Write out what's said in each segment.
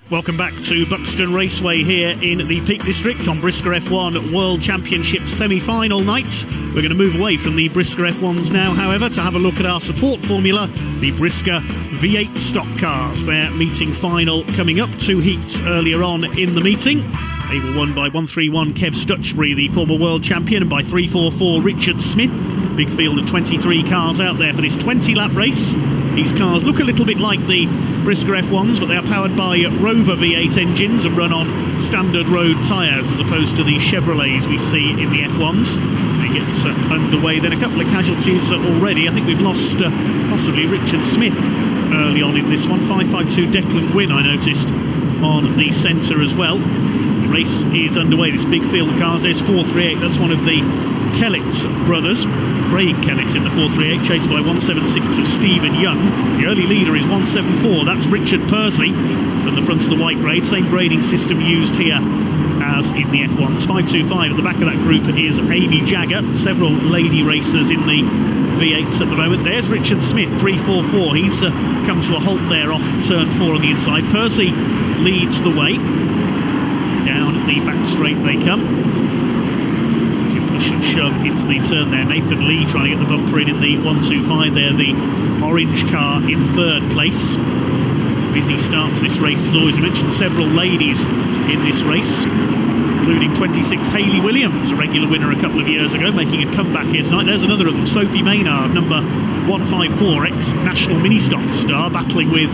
Welcome back to Buxton Raceway here in the Peak District on brisca F1 World Championship semi-final night. We're going to move away from the brisca F1s now, however, to have a look at our support formula, the brisca V8 stock cars. Their meeting final coming up, 2 heats earlier on in the meeting. They were won by 131 Kev Stutchbury, the former world champion, and by 344 Richard Smith. Big field of 23 cars out there for this 20-lap race. These cars look a little bit like the brisca F1s, but they are powered by Rover V8 engines and run on standard road tyres as opposed to the Chevrolets we see in the F1s. They get underway. Then a couple of casualties already. I think we've lost possibly Richard Smith early on in this one. 552 Declan Gwynn, I noticed, on the centre as well. The race is underway. This big field of cars. There's 438. That's one of the Kellett brothers. Craig Kellett in the 438, chased by 176 of Stephen Young. The early leader is 174, that's Richard Percy. From the front's the white grade, same grading system used here as in the F1s. 525 at the back of that group is Amy Jagger. Several lady racers in the V8s at the moment. There's Richard Smith, 344. He's come to a halt there off turn 4 on the inside. Percy leads the way. Down the back straight they come. Push and shove into the turn there. Nathan Lee trying to get the bumper in the 125 there. The orange car in 3rd place. Busy start to this race as always. We mentioned several ladies in this race, including 26 Hayley Williams, a regular winner a couple of years ago, making a comeback here tonight. There's another of them, Sophie Maynard, number 154, ex-national mini-stock star, battling with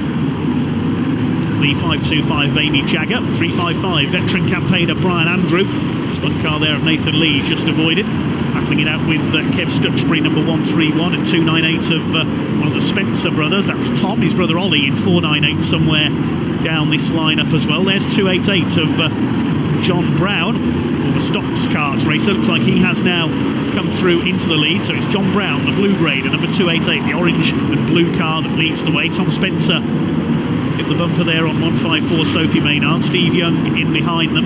the 525 Amy Jagger. 355 veteran campaigner Brian Andrew. Spun car there of Nathan Lee just avoided. Battling it out with Kev Stutchbury, number 131, and 298 of one of the Spencer brothers. That's Tom, his brother Ollie, in 498 somewhere down this lineup as well. There's 288 of John Brown, former Stocks Karts racer. Looks like he has now come through into the lead. So it's John Brown, the blue grade, and number 288, the orange and blue car that leads the way. Tom Spencer get the bumper there on 154 Sophie Maynard. Steve Young in behind them.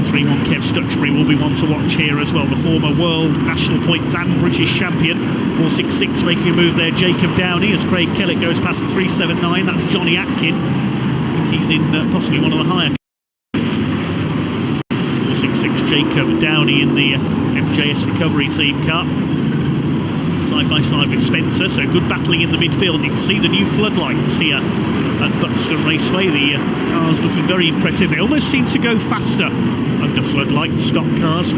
131 Kev Stutchbury will be one to watch here as well. The former world, national points and British champion. 466 making a move there. Jacob Downey as Craig Kellett goes past 379. That's Johnny Atkin. He's in possibly one of the higher. 466 Jacob Downey in the MJS recovery team car. Side by side with Spencer, so good battling in the midfield. You can see the new floodlights here at Buxton Raceway. The cars looking very impressive. They almost seem to go faster under floodlights, stock cars.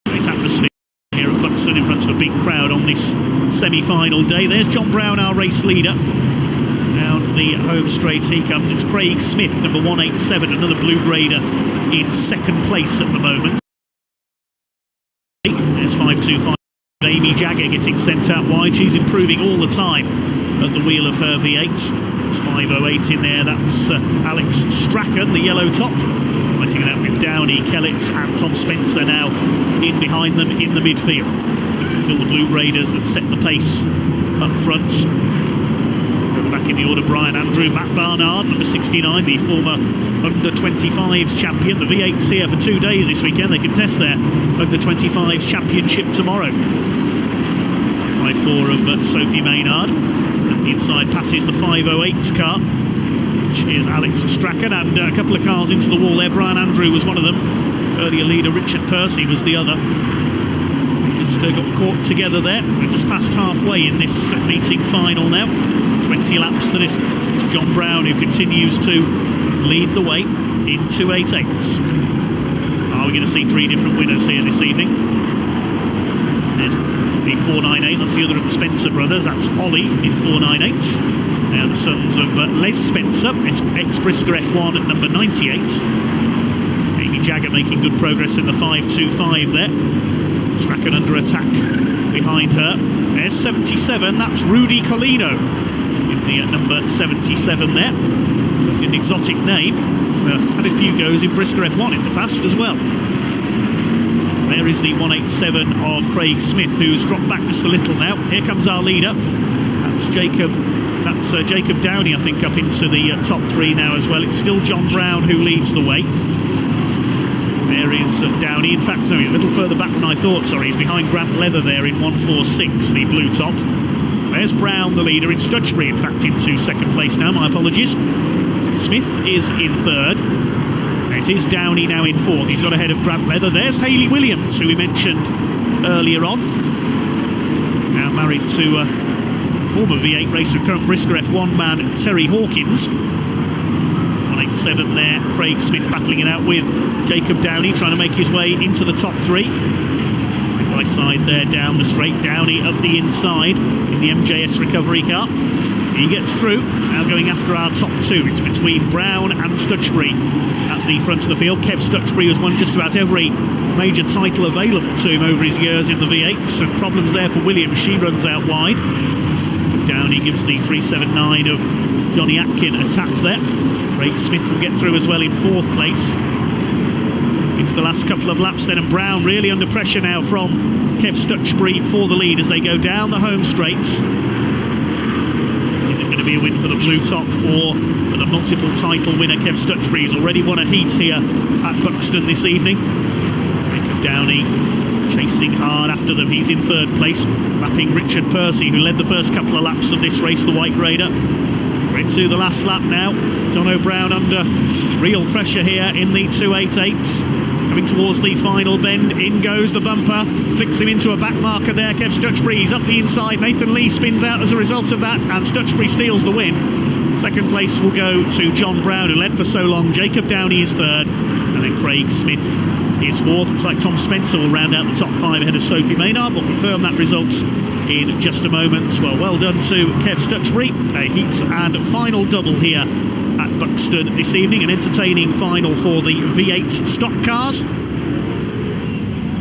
Great atmosphere here at Buxton in front of a big crowd on this semi-final day. There's John Brown, our race leader. Down the home straight he comes. It's Craig Smith, number 187, another blue grader in 2nd place at the moment. There's 525. Amy Jagger getting sent out wide. She's improving all the time at the wheel of her V8. It's 508 in there. That's Alex Strachan, the yellow top. Fighting it out with Downey, Kellett and Tom Spencer now in behind them in the midfield. Still the blue raiders that set the pace up front. Back in the order, Brian Andrew, Matt Barnard, number 69, the former under-25s champion. The V8's here for 2 days this weekend. They can test their under-25s championship tomorrow. 5-4 of Sophie Maynard. And the inside passes the 508 car, which is Alex Strachan, and a couple of cars into the wall there. Brian Andrew was one of them. Earlier leader Richard Percy was the other. Just got caught together there. We're just past halfway in this meeting final now. 20 laps the distance. John Brown, who continues to lead the way in 288s. Are we going to see 3 different winners here this evening? There's the 498, that's the other of the Spencer brothers. That's Ollie in 498s. Now the sons of Les Spencer, ex-brisca F1 at number 98. Amy Jagger making good progress in the 525 there. Strachan under attack behind her. There's 77, that's Rudy Colino in the number 77 there. An exotic name. Had a few goes in brisca F1 in the past as well. There is the 187 of Craig Smith, who's dropped back just a little now. Here comes our leader. That's Jacob Downey, I think, up into the top 3 now as well. It's still John Brown who leads the way. There is Downey. In fact, sorry, a little further back than I thought. Sorry, he's behind Grant Leather there in 146, the blue top. There's Brown, the leader. It's Stutchbury, in fact, into 2nd place now. My apologies. Smith is in third. It is Downey now in fourth. He's got ahead of Grant Leather. There's Hayley Williams, who we mentioned earlier on. Now married to former V8 racer, current Brisca F1 man Terry Hawkins. 187 there. Craig Smith battling it out with Jacob Downey, trying to make his way into the top three. Side by side there down the straight. Downey up the inside in the MJS recovery car. He gets through, now going after our top two. It's between Brown and Stutchbury at the front of the field. Kev Stutchbury has won just about every major title available to him over his years in the V8s, and problems there for Williams. She runs out wide. Downey gives the 379 of Johnny Atkin a tap there. Craig Smith will get through as well in fourth place. Into the last couple of laps then, and Brown really under pressure now from Kev Stutchbury for the lead as they go down the home straights. Is it going to be a win for the Blue Top or for the multiple title winner Kev Stutchbury? He's already won a heat here at Buxton this evening. Jacob Downey chasing hard after them. He's in third place, lapping Richard Percy, who led the first couple of laps of this race, the White Raider. We're into the last lap now. Jono Brown under real pressure here in the 288s. Coming towards the final bend, in goes the bumper, flicks him into a back marker there. Kev Stutchbury, he's up the inside. Nathan Lee spins out as a result of that, and Stutchbury steals the win. Second place will go to John Brown, who led for so long. Jacob Downey is third, and then Craig Smith is fourth. Looks like Tom Spencer will round out the top five ahead of Sophie Maynard. We'll confirm that result in just a moment. Well done to Kev Stutchbury. A heat and final double here at Buxton this evening. An entertaining final for the V8 stock cars.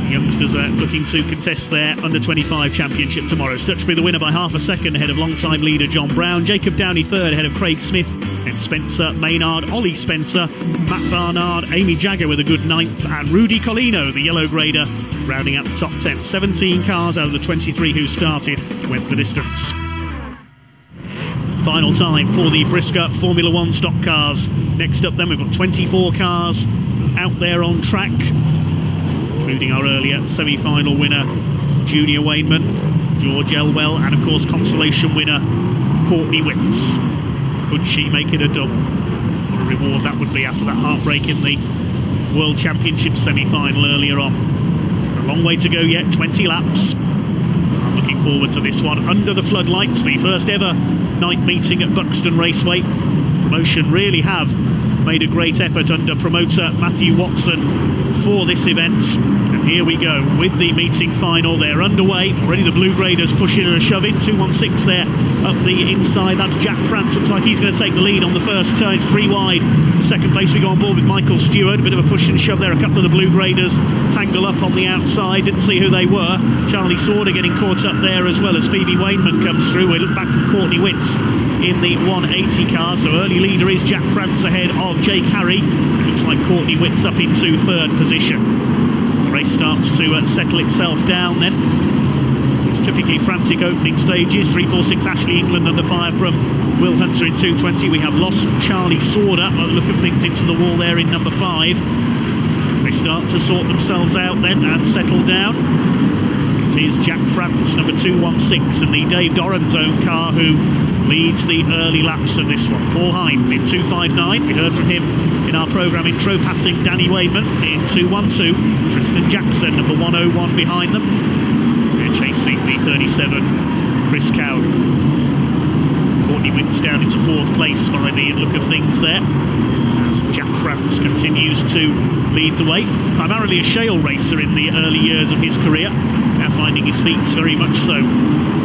The youngsters are looking to contest their under-25 championship tomorrow. Stutchbury the winner by half a second ahead of long-time leader John Brown. Jacob Downey third ahead of Craig Smith. And Spencer Maynard, Ollie Spencer, Matt Barnard, Amy Jagger with a good ninth, and Rudy Colino, the yellow grader, rounding out the top 10. 17 cars out of the 23 who started went the distance. Final time for the Brisca Formula 1 stock cars. Next up then, we've got 24 cars out there on track, including our earlier semi-final winner Junior Wainman, George Elwell, and of course consolation winner Courtney Witts. Could she make it a dub? What a reward that would be after that heartbreak in the World Championship semi-final earlier on. A long way to go yet, 20 laps. I'm looking forward to this one. Under the floodlights, the first ever night meeting at Buxton Raceway. Promotion really have made a great effort under promoter Matthew Watson for this event. And here we go with the meeting final. They're underway. Already the Blue Graders pushing and shoving. 216 there up the inside. That's Jack France. Looks like he's going to take the lead on the first turn. It's three wide. The second place we go on board with Michael Stewart. A bit of a push and shove there. A couple of the Blue Graders tangle up on the outside. Didn't see who they were. Charlie Sauder getting caught up there as well as Phoebe Wainman comes through. We look back from Courtney Witts in the 180 car. So early leader is Jack France ahead of Jake Harry. It looks like Courtney Witts up into third position. The race starts to settle itself down then. It's typically frantic opening stages. 346 Ashley England under fire from Will Hunter in 220. We have lost Charlie Sauder by the look of things into the wall there in number 5. They start to sort themselves out then and settle down. It is Jack France, number 216, and the Dave Dorrans-owned car who leads the early laps of this one. Paul Hines in 259. We heard from him in our programme intro, passing Danny Wainman in 212. Tristan Jackson, number 101 behind them. They're chasing the 37, Chris Cowden. Courtney Witts down into fourth place by the look of things there, as Jack France continues to lead the way. Primarily a shale racer in the early years of his career, now finding his feet very much so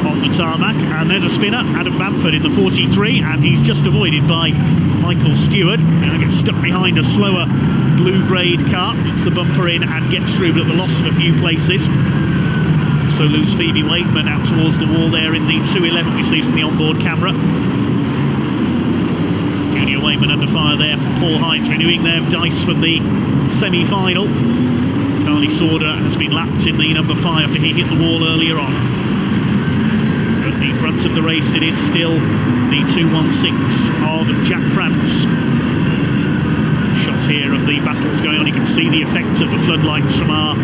on the tarmac. And there's a spinner, Adam Bamford in the 43, and he's just avoided by Michael Stewart. Now gets stuck behind a slower blue grade car, puts the bumper in and gets through, but at the loss of a few places. So lose Phoebe Waitman out towards the wall there in the 211 we see from the onboard camera. Junior Wainman under fire there from Paul Hines, renewing their dice from the semi-final. Charlie Sauder has been lapped in the number 5 after he hit the wall earlier on. At the front of the race it is still the 216 of Jack France. Shot here of the battles going on. You can see the effect of the floodlights from our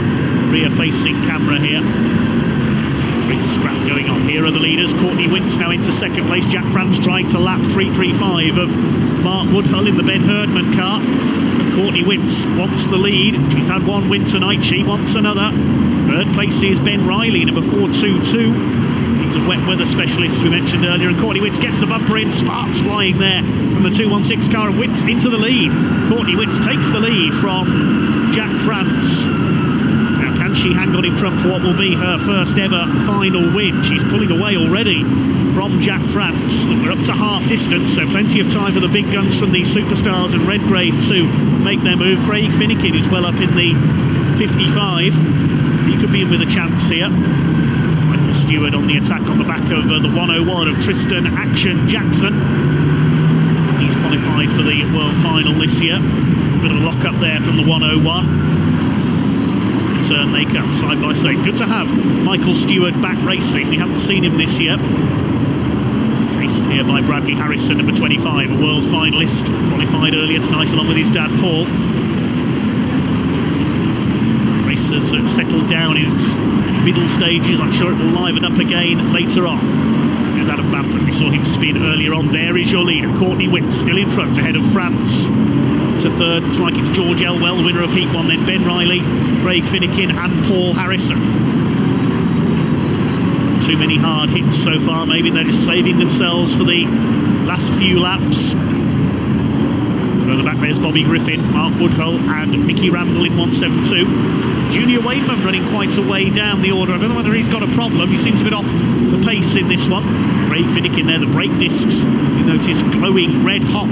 rear-facing camera here. Great scrap going on. Here are the leaders. Courtney Wintz now into second place. Jack France trying to lap 3:35 of Mark Woodhull in the Ben Herdman car. Courtney Wintz wants the lead. She's had one win tonight. She wants another. Third place is Ben Riley, number 422. He's a wet weather specialist, as we mentioned earlier. And Courtney Wintz gets the bumper in. Sparks flying there from the 216 car. And Wintz into the lead. Courtney Wintz takes the lead from Jack France. Now, can she hang on in front for what will be her first ever final win? She's pulling away already from Jack France. We're up to half distance, so plenty of time for the big guns from the Superstars and Redgrave to make their move. Craig Finnegan is well up in the 55. He could be in with a chance here. Michael Stewart on the attack on the back of the 101 of Tristan Action Jackson. He's qualified for the World Final this year. Bit of a lock up there from the 101. Turn they come side by side. Good to have Michael Stewart back racing. We haven't seen him this year. Raced here by Bradley Harrison, number 25, a world finalist, qualified earlier tonight along with his dad Paul. Race has settled down in its middle stages. I'm sure it will liven up again later on. There's Adam Bamford. We saw him spin earlier on. There is your leader, Courtney Wintz, still in front ahead of France. To third, looks like it's George Elwell, winner of Heat 1, then Ben Riley, Craig Finnegan and Paul Harrison. Too many hard hits so far. Maybe they're just saving themselves for the last few laps. Further back there's Bobby Griffin, Mark Woodhull and Mickey Randall in 172. Junior Wademan running quite a way down the order. I don't know whether he's got a problem. He seems a bit off the pace in this one. Craig Finnegan there, the brake discs, you notice glowing red hot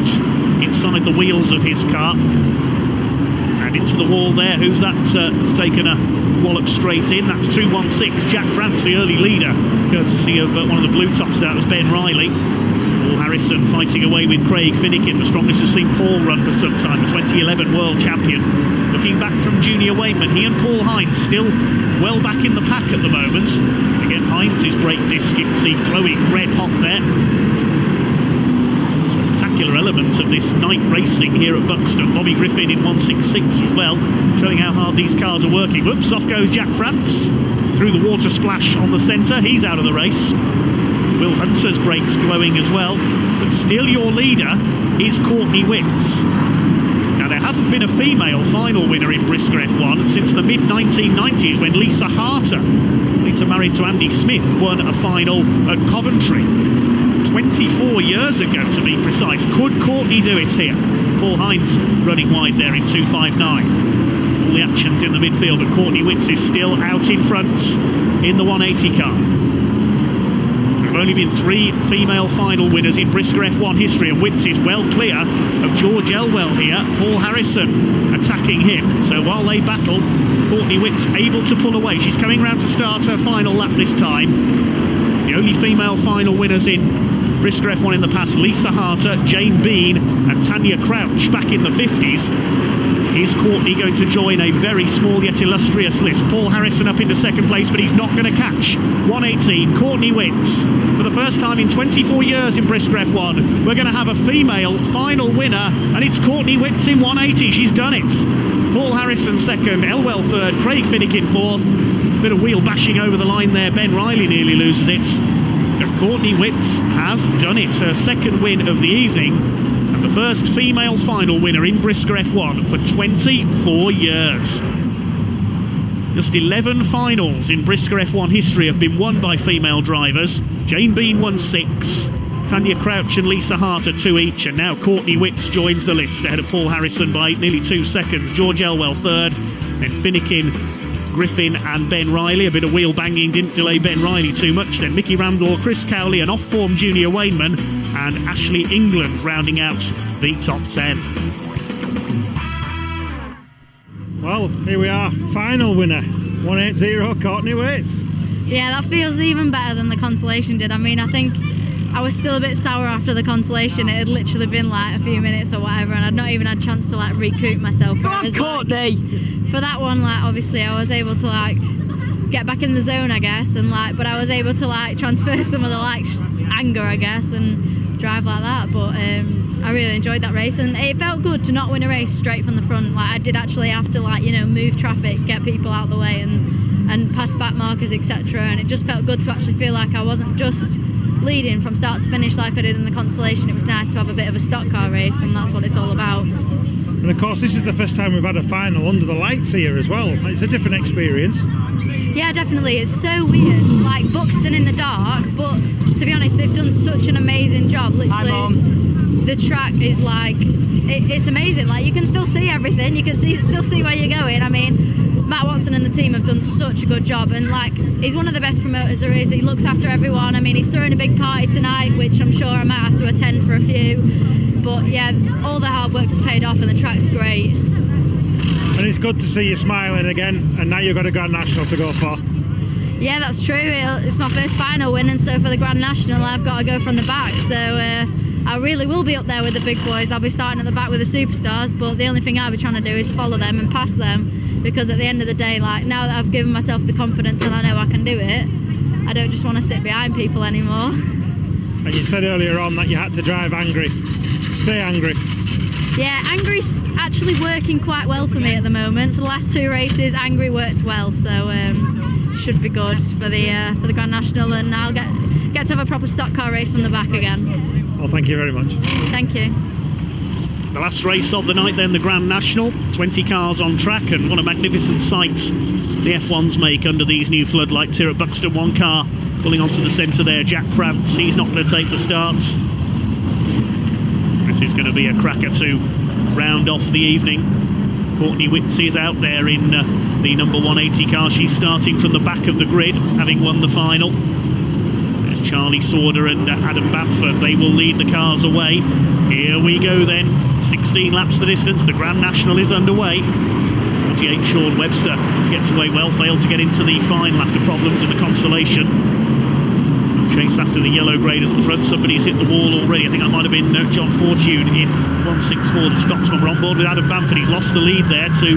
inside the wheels of his car. And into the wall there. Who's that? That's taken a wallop straight in. That's 216. Jack France, the early leader, courtesy of one of the blue tops. That was Ben Riley. Paul Harrison fighting away with Craig Finnegan, the strongest we've seen Paul run for some time, the 2011 world champion. Looking back from Junior Wademan, he and Paul Hines still well back in the pack at the moment. Again, Hines' brake disc, you can see glowing red hot there. Spectacular element of this night racing here at Buxton. Bobby Griffin in 166 as well, showing how hard these cars are working. Whoops, off goes Jack France through the water splash on the centre. He's out of the race. Will Hunter's brakes glowing as well, but still your leader is Courtney Wintz. Now, there hasn't been a female final winner in brisca F1 since the mid-1990s when Lisa Harter, later married to Andy Smith, won a final at Coventry. 24 years ago, to be precise. Could Courtney do it here? Paul Hines running wide there in 259. All the action's in the midfield, but Courtney Wintz is still out in front in the 180 car. There have only been 3 female final winners in brisca F1 history, and Wintz is well clear of George Elwell here. Paul Harrison attacking him. So while they battle, Courtney Wintz able to pull away. She's coming round to start her final lap this time. The only female final winners in brisca F1 in the past, Lisa Harter, Jane Bean and Tanya Crouch back in the 50s. Is Courtney going to join a very small yet illustrious list? Paul Harrison up into second place, but he's not going to catch 118. Courtney Wintz. For the first time in 24 years in brisca F1, we're going to have a female final winner, and it's Courtney Wintz in 180. She's done it. Paul Harrison second, Elwell third, Craig Finnegan fourth. Bit of wheel bashing over the line there. Ben Riley nearly loses it. But Courtney Wintz has done it. Her second win of the evening. The first female final winner in brisca F1 for 24 years. Just 11 finals in brisca F1 history have been won by female drivers. Jane Bean won 6, Tanya Crouch and Lisa Harter 2 each, and now Courtney Wintz joins the list ahead of Paul Harrison by nearly 2 seconds. George Elwell third, then Finnegan, Griffin and Ben Riley. A bit of wheel banging didn't delay Ben Riley too much. Then Mickey Randall, Chris Cowley, and off-form Junior Wademan, and Ashley England rounding out the top 10. Well, here we are, final winner, 180, Courtney Wintz. Yeah, that feels even better than the consolation did. I mean, I think I was still a bit sour after the consolation. It had literally been like a few minutes or whatever, and I'd not even had a chance to like recoup myself. Come on, Courtney! For that one, like, obviously I was able to like get back in the zone, I guess, and like, but I was able to like transfer some of the like anger, I guess, and drive like that. But I really enjoyed that race, and it felt good to not win a race straight from the front. Like, I did actually have to, like, you know, move traffic, get people out the way, and and past back markers, etc. And it just felt good to actually feel like I wasn't just leading from start to finish like I did in the consolation. It was nice to have a bit of a stock car race, and that's what it's all about. And of course, this is the first time we've had a final under the lights here as well. It's a different experience. Yeah, definitely. It's so weird, like Buxton in the dark, but to be honest, they've done such an amazing job. Literally, the track is like, it's amazing. Like, you can still see everything. You can still see where you're going. I mean, Matt Watson and the team have done such a good job, and like, he's one of the best promoters there is. He looks after everyone. I mean, he's throwing a big party tonight, which I'm sure I might have to attend for a few. But yeah, all the hard work's paid off, and the track's great. And it's good to see you smiling again, and now you've got a Grand National to go for. Yeah, that's true. It's my first final win, and so for the Grand National I've got to go from the back, so I really will be up there with the big boys. I'll be starting at the back with the superstars, but the only thing I'll be trying to do is follow them and pass them, because at the end of the day, like, now that I've given myself the confidence and I know I can do it, I don't just want to sit behind people anymore. And you said earlier on that you had to drive angry. Stay angry. Yeah, angry's actually working quite well for me at the moment. For the last 2 races, angry worked well, so should be good for the Grand National, and I'll get to have a proper stock car race from the back again. Well, thank you very much. Thank you. The last race of the night then, the Grand National. 20 cars on track, and what a magnificent sight the F1s make under these new floodlights here at Buxton. One car pulling onto the centre there, Jack France. He's not going to take the starts. This is going to be a cracker to round off the evening. Courtney Witz is out there in the number 180 car. She's starting from the back of the grid, having won the final. There's Charlie Sauder and Adam Bamford. They will lead the cars away. Here we go then. 16 laps the distance. The Grand National is underway. 48 Sean Webster gets away well, failed to get into the final after problems in the consolation. Chase after the yellow graders at the front. Somebody's hit the wall already. I think that might have been John Fortune in 164. The Scotsman were on board with Adam Bamford. He's lost the lead there to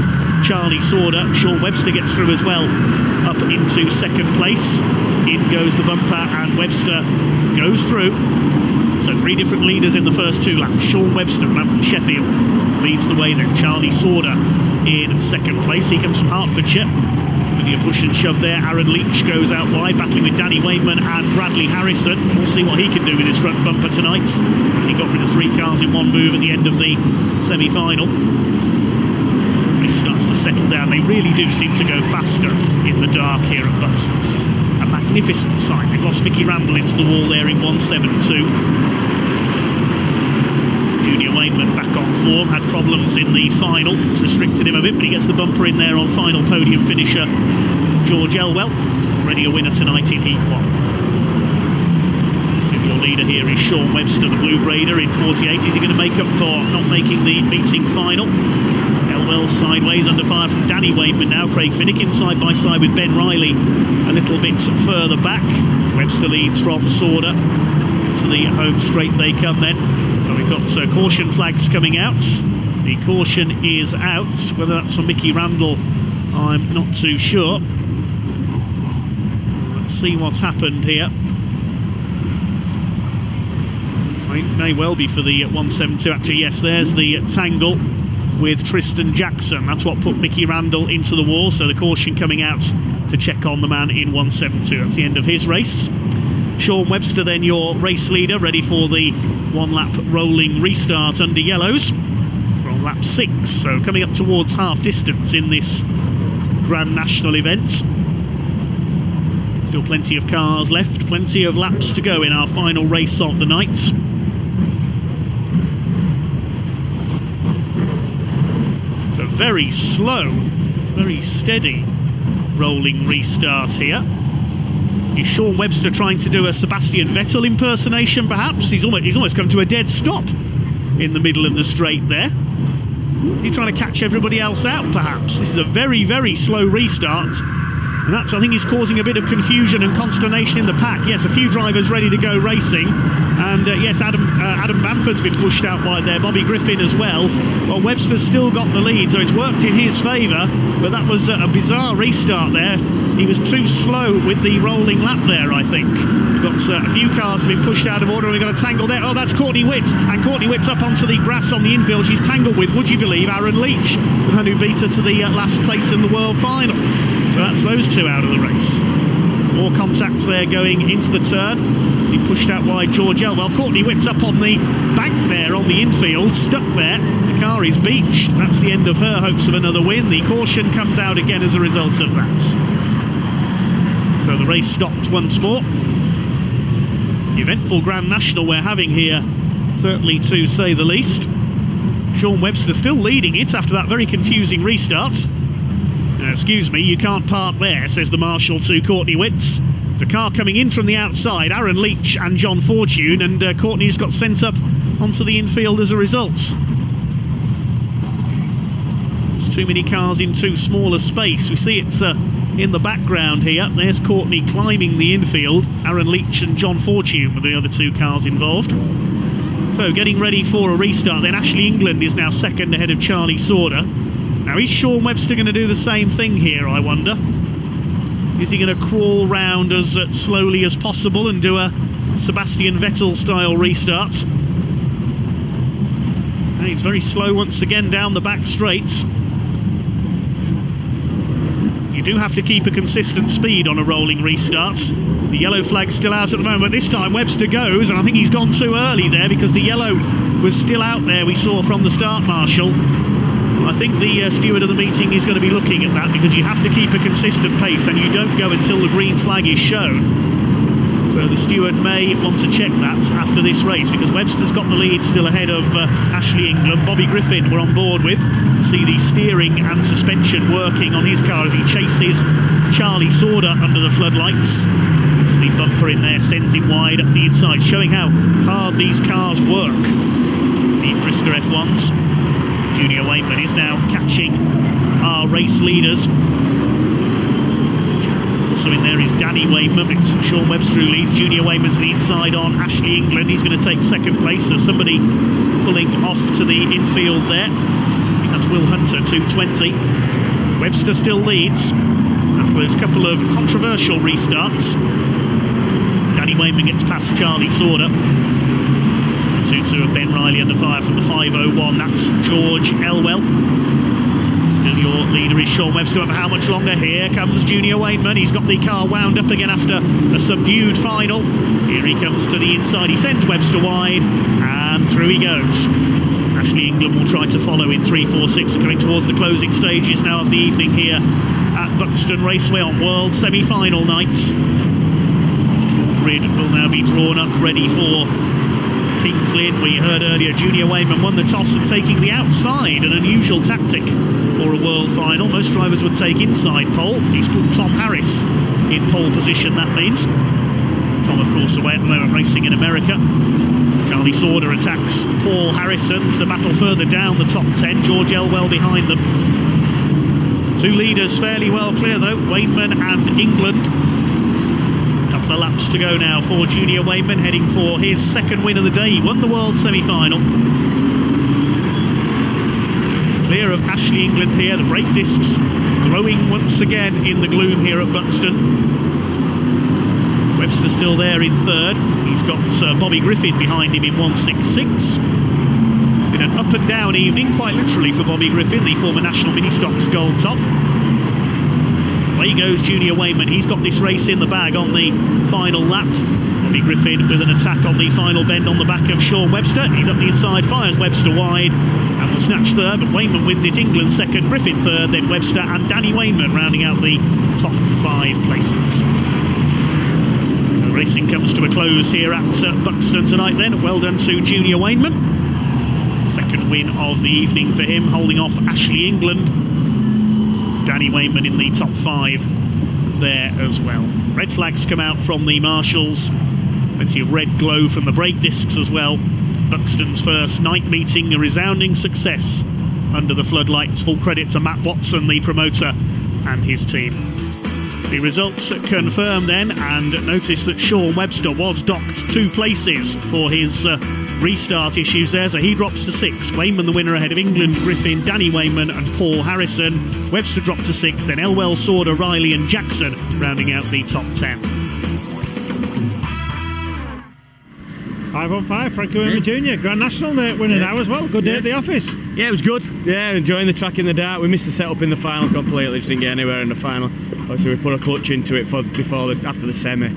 Charlie Sauder. Sean Webster gets through as well, up into second place. In goes the bumper, and Webster goes through. So 3 different leaders in the first 2 laps. Sean Webster from Sheffield leads the way then. Charlie Sauder in second place. He comes from Hertfordshire. A push and shove there. Aaron Leach goes out wide, battling with Danny Wayman and Bradley Harrison. We'll see what he can do with his front bumper tonight. He got rid of 3 cars in one move at the end of the semi-final. This starts to settle down. They really do seem to go faster in the dark here at Buxton. This is a magnificent sight. They've lost Mickey Randall into the wall there in 172. Junior Wayman back on form, had problems in the final, which restricted him a bit, but he gets the bumper in there on final podium finisher George Elwell. Already a winner tonight in Heat 1. Your leader here is Sean Webster, the Blue Raider in 48. Is he going to make up for not making the meeting final? Elwell sideways under fire from Danny Wayman now. Craig Finnegan side by side with Ben Riley a little bit further back. Webster leads from Sauder. To the home straight they come then. So we've got caution flags coming out. The caution is out. Whether that's for Mickey Randall, I'm not too sure. Let's see what's happened here. It may well be for the 172. Actually, yes, there's the tangle with Tristan Jackson. That's what put Mickey Randall into the wall. So the caution coming out to check on the man in 172. That's the end of his race. Sean Webster then your race leader, ready for the 1 lap rolling restart under yellows. We're on lap 6, so coming up towards half distance in this Grand National event. Still plenty of cars left, plenty of laps to go in our final race of the night. So very slow, very steady rolling restart here. Is Sean Webster trying to do a Sebastian Vettel impersonation, perhaps? He's almost come to a dead stop in the middle of the straight there. He's trying to catch everybody else out, perhaps. This is a very, very slow restart. And that's, I think, is causing a bit of confusion and consternation in the pack. Yes, a few drivers ready to go racing. And yes, Adam Bamford's been pushed out wide there, Bobby Griffin as well. Well, Webster's still got the lead, so it's worked in his favour, but that was a bizarre restart there. He was too slow with the rolling lap there, I think. We've got a few cars have been pushed out of order, and we've got a tangle there. Oh, that's Courtney Witt, and Courtney Witt's up onto the grass on the infield. She's tangled with, would you believe, Aaron Leach, the man who beat her to the last place in the world final. So that's those two out of the race. More contacts there going into the turn. He pushed out wide George Elwell. Courtney Witt's up on the bank there on the infield, stuck there. The car is beached. That's the end of her hopes of another win. The caution comes out again as a result of that. So the race stopped once more. The eventful Grand National we're having here, certainly to say the least. Sean Webster still leading it after that very confusing restart. Excuse me, you can't park there, says the marshal to Courtney Witts. There's a car coming in from the outside, Aaron Leach and John Fortune, and Courtney's got sent up onto the infield as a result. There's too many cars in too small a space. We see it's in the background here. There's Courtney climbing the infield. Aaron Leach and John Fortune were the other two cars involved. So getting ready for a restart then. Ashley England is now second ahead of Charlie Sauder. Now, is Sean Webster going to do the same thing here, I wonder? Is he going to crawl round as slowly as possible and do a Sebastian Vettel-style restart? And he's very slow once again down the back straights. You do have to keep a consistent speed on a rolling restart. The yellow flag's still out at the moment. This time Webster goes, and I think he's gone too early there because the yellow was still out there, we saw from the start, Marshall. I think the steward of the meeting is going to be looking at that because you have to keep a consistent pace and you don't go until the green flag is shown. So the steward may want to check that after this race because Webster's got the lead still ahead of Ashley England. Bobby Griffin we're on board with. See the steering and suspension working on his car as he chases Charlie Sauder under the floodlights. It's the bumper in there, sends him wide up the inside, showing how hard these cars work. The Brisca F1s. Junior Wainman is now catching our race leaders. Also in there is Danny Wainman. It's Sean Webster who leads. Junior Wainman to the inside on Ashley England. He's going to take second place. There's somebody pulling off to the infield there. I think that's Will Hunter, 220. Webster still leads after those couple of controversial restarts. Danny Wainman gets past Charlie Sauder. 2-2 of Ben Riley under fire from the 501. That's George Elwell. Still your leader is Sean Webster. For how much longer? Here comes Junior Wainman. He's got the car wound up again after a subdued final. Here he comes to the inside. He sends Webster wide and through he goes. Ashley England will try to follow in 3-4-6 and coming towards the closing stages now of the evening here at Buxton Raceway on World semi-final night. Grid will now be drawn up ready for Kings Lynn. We heard earlier Junior Wainman won the toss and taking the outside, an unusual tactic for a world final. Most drivers would take inside pole. He's put Tom Harris in pole position, that means. Tom, of course, away at the moment racing in America. Charlie Sauder attacks Paul Harrison. It's the battle further down the top 10. George Elwell behind them. Two leaders fairly well clear though, Wainman and England. Couple of laps to go now for Junior Wainman, heading for his second win of the day. He won the world semi-final. Clear of Ashley England here. The brake discs glowing once again in the gloom here at Buxton. Webster still there in third. He's got Bobby Griffin behind him in 166. Been an up and down evening, quite literally, for Bobby Griffin, the former National Mini Stocks Gold Top. Away goes Junior Wainman. He's got this race in the bag on the final lap. Bobby Griffin with an attack on the final bend on the back of Sean Webster. He's up the inside, fires Webster wide and will snatch third, but Wainman wins it. England second, Griffin third, then Webster and Danny Wainman rounding out the top 5 places. The racing comes to a close here at Buxton tonight then. Well done to Junior Wainman. Second win of the evening for him, holding off Ashley England. Danny Wainman in the top 5 there as well. Red flags come out from the marshals. Plenty of red glow from the brake discs as well. Buxton's first night meeting, a resounding success under the floodlights. Full credit to Matt Watson, the promoter, and his team. The results confirmed then, and notice that Sean Webster was docked 2 places for his restart issues there, so he drops to 6. Wayman the winner ahead of England, Griffin, Danny Wayman and Paul Harrison. Webster dropped to 6, then Elwell, Sauder, Riley and Jackson rounding out the top 10. 5 on 5, Frankie Wayman Jr. Grand National winner now as well. Good day at the office. Yeah, it was good. Yeah, enjoying the track in the dark. We missed the setup in the final completely. Just didn't get anywhere in the final. Obviously, we put a clutch into it after the semi.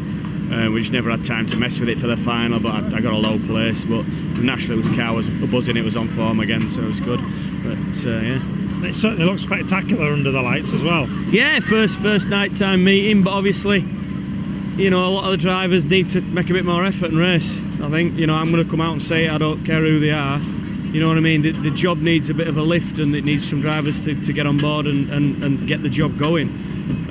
We just never had time to mess with it for the final. But I got a low place. But nationally, the car was buzzing. It was on form again, so it was good. But yeah. It certainly looks spectacular under the lights as well. Yeah, first night-time meeting. But obviously, you know, a lot of the drivers need to make a bit more effort and race. I think, you know, I'm going to come out and say it, I don't care who they are. You know what I mean? The job needs a bit of a lift, and it needs some drivers to get on board and get the job going.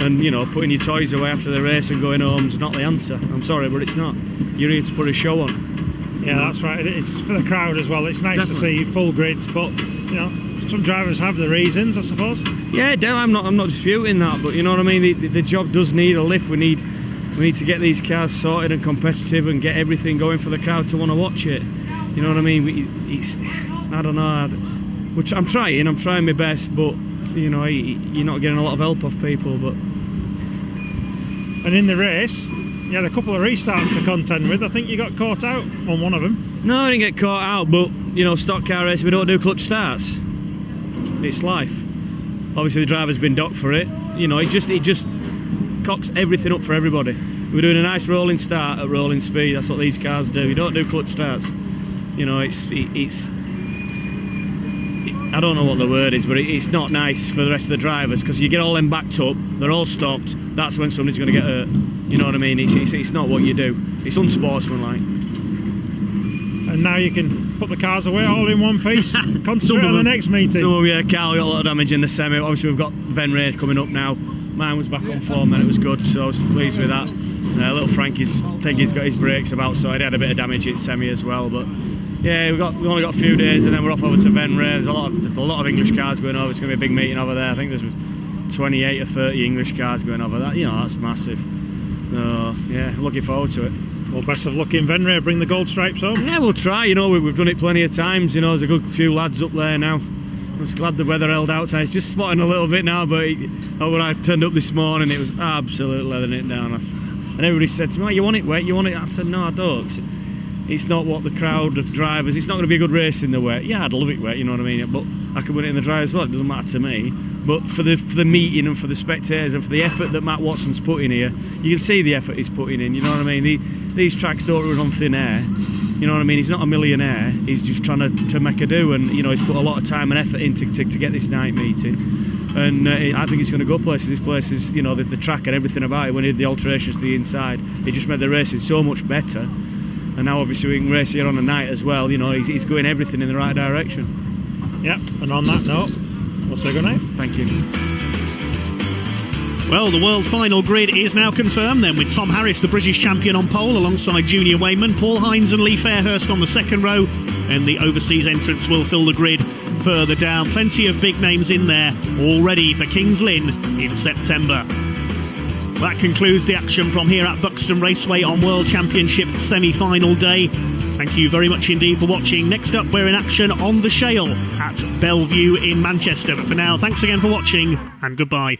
And, you know, putting your toys away after the race and going home is not the answer. I'm sorry, but it's not. You're here to put a show on. Yeah, that's right. It's for the crowd as well. It's nice Definitely. to see full grids, but, you know, some drivers have the reasons, I suppose. Yeah, I'm not disputing that, but you know what I mean? The job does need a lift. We need to get these cars sorted and competitive and get everything going for the crowd to want to watch it. You know what I mean? I don't know. I'm trying my best, but you know, you're not getting a lot of help off people. But and in the race, you had a couple of restarts to contend with. I think you got caught out on one of them. No, I didn't get caught out, but you know, stock car race, we don't do clutch starts. It's life. Obviously, the driver's been docked for it. You know, it just cocks everything up for everybody. We're doing a nice rolling start at rolling speed. That's what these cars do. You don't do clutch starts. You know, it's I don't know what the word is, but it's not nice for the rest of the drivers, because you get all them backed up, they're all stopped. That's when somebody's going to get hurt. You know what I mean? It's not what you do. It's unsportsmanlike. And now you can put the cars away all in one piece. Concentrate on the next meeting. So yeah, Carl got a lot of damage in the semi. Obviously, we've got Venray coming up now. Mine was back on form, and it was good, so I was pleased with that. Little Frankie's, I think he's got his brakes about, so he had a bit of damage in semi as well. But yeah, we've only got a few days, and then we're off over to Venray. There's a lot of English cars going over. It's going to be a big meeting over there. I think there's 28 or 30 English cars going over. That, you know, that's massive. So yeah, looking forward to it. Well, best of luck in Venray. Bring the gold stripes home. Yeah, we'll try. You know, we've done it plenty of times. You know, there's a good few lads up there now. I was glad the weather held out. It's just spotting a little bit now, but when I turned up this morning, it was absolutely leathering it down. And everybody said to me, "Oh, you want it wet? You want it?" I said, "No, I don't. It's not what the crowd of drivers. It's not going to be a good race in the wet. Yeah, I'd love it wet. You know what I mean? But I can win it in the dry as well. It doesn't matter to me. But for the meeting and for the spectators and for the effort that Matt Watson's put in here, you can see the effort he's putting in. You know what I mean? These tracks don't run on thin air. You know what I mean? He's not a millionaire. He's just trying to make a do, and you know, he's put a lot of time and effort in to get this night meeting. And I think it's going to go places. This place is, you know, the track and everything about it. When he did the alterations to the inside, it just made the racing so much better. And now obviously we can race here on the night as well. You know, he's going everything in the right direction. Yep. And on that note, we'll say good night. Thank you. Well, the world final grid is now confirmed then, with Tom Harris, the British champion, on pole alongside Junior Wayman, Paul Hines and Lee Fairhurst on the second row, and the overseas entrants will fill the grid further down. Plenty of big names in there already for Kings Lynn in September. That concludes the action from here at Buxton Raceway on World Championship semi-final day. Thank you very much indeed for watching. Next up, we're in action on the Shale at Bellevue in Manchester. But for now, thanks again for watching, and goodbye.